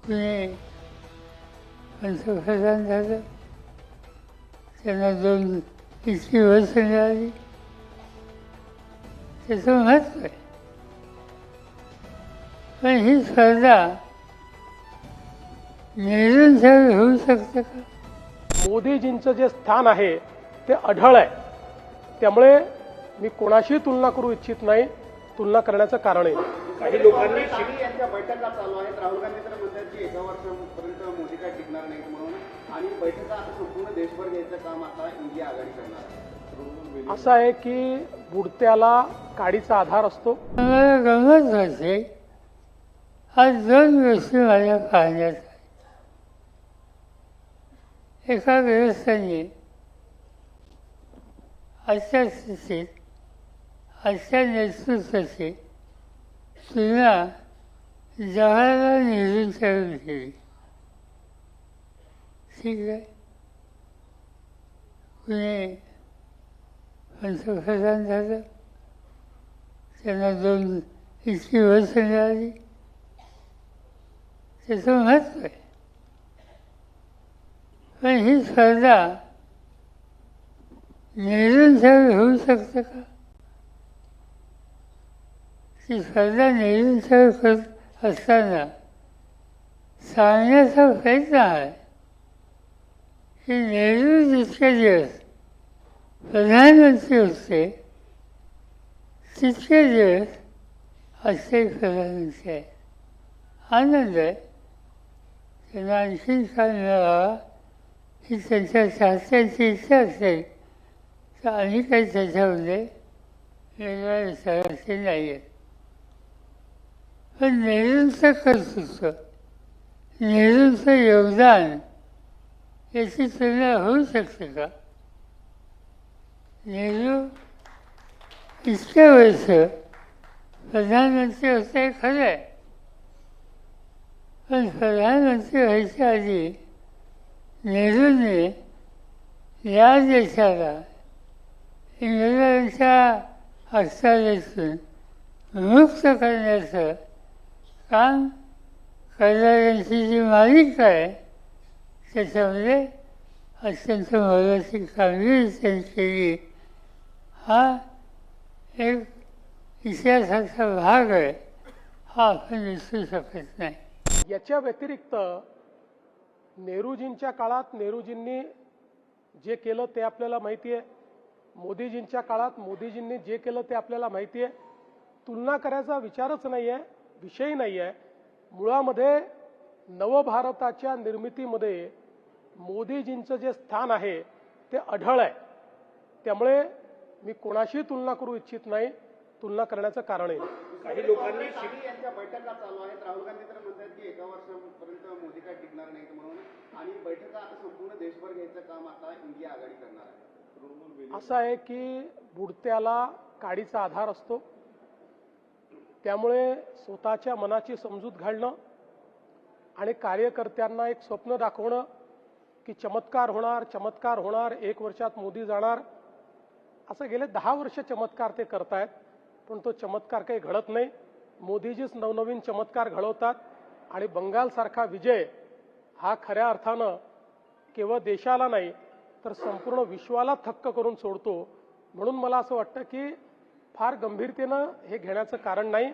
पुणे पंतप्रधान झालं, त्यांना 2 इतकी वर्ष मिळाली. त्याचं महत्त्व आहे. पण ही स्पर्धा नेहरूंच्या होऊ शकते का? मोदीजींचं जे स्थान आहे ते अढळ आहे. त्यामुळे मी कोणाशी तुलना करू इच्छित नाही. तुलना करण्याचं कारण आहे. काही लोकांनी यांच्या बैठका चालू आहेत. राहुल गांधी तर म्हणतात की 1 वर्षापर्यंत मोदी काय टिकणार नाहीत म्हणून, आणि बैठका आता संपूर्ण देशभर घ्यायचं काम आता इंडिया आघाडी करणार आहे. असं आहे की बुडत्याला काडीचा आधार असतो. मला गमत वाटते, आज 2 गोष्टी माझ्या पाहण्यात आहेत. एका व्यवस्थेने आजच्या स्थितीत आजच्या नेतृत्वाची तुलना जवाहरलाल नेहरूंच्या केली. ठीक आहे, पुणे पंतप्रधान झालं, त्यांना 2 इतकी वर्ष मिळाली. त्याचं महत्त्व आहे. पण ही स्पर्धा नेहरूंच्या होऊ शकते का? ती स्पर्धा नेहरूंच्या करत असताना सांगण्याचा प्रयत्न आहे की नेहरू जितके दिवस प्रधानमंत्री होते तितके दिवस आजचे प्रधानमंत्री आहेत. आनंद आहे, त्यांना आणखी काय मिळावा ही त्यांच्या चाहत्यांची इच्छा असेल तर आम्ही काही त्याच्यामध्ये वेगळ्या विचाराचे नाही आहेत. पण नेहरूंचं कर्तृत्व, नेहरूंचं योगदान याची तुलना होऊ शकते का? नेहरू इतके वर्ष प्रधानमंत्री होते खरं आहे, पण प्रधानमंत्री व्हायच्या आधी नेहरूंनी या देशाला इंग्रजांच्या अखत्यारीतून मुक्त करण्याचं काम करणाऱ्यांची जी मालिका आहे त्याच्यामध्ये अत्यंत मोलाची कामगिरी त्यांनी केली. हा एक इतिहासाचा भाग आहे, हा आपण विसरू शकत नाही. याच्या व्यतिरिक्त नेहरूजींच्या काळात नेहरूजींनी जे केलं ते आपल्याला माहिती आहे. मोदीजींच्या काळात मोदीजींनी जे केलं ते आपल्याला माहिती आहे. तुलना करायचा विचारच नाही आहे, विषय नाही आहे. मुळामध्ये नवभारताच्या निर्मितीमध्ये मोदीजींचं जे स्थान आहे ते अढळ आहे. त्यामुळे मी कोणाशी तुलना करू इच्छित नाही. तुलना करण्याचं कारण आहे. काही लोकांनी यांच्या बैठका चालू आहेत. राहुल गांधी तर म्हणतात की 1 वर्षापर्यंत मोदी काय टिकणार नाहीत म्हणून, आणि बैठका आता संपूर्ण देशभर घ्यायचं काम आता इंडिया आघाडी करणार आहे. असं आहे की बुडत्याला काडीचा आधार असतो. त्यामुळे स्वतःच्या मनाची समजूत घालणं आणि कार्यकर्त्यांना एक स्वप्न दाखवणं की चमत्कार होणार, चमत्कार होणार, 1 वर्षात मोदी जाणार, असं गेले 10 वर्ष चमत्कार ते करतायत. पण तो चमत्कार काही घडत नाही. मोदीजीच नवनवीन चमत्कार घडवतात. आणि बंगालसारखा विजय हा खऱ्या अर्थानं केवळ देशाला नाही तर संपूर्ण विश्वाला थक्क करून सोडतो. म्हणून मला असं वाटतं की फार गंभीरतेनं हे घेण्याचं कारण नाही.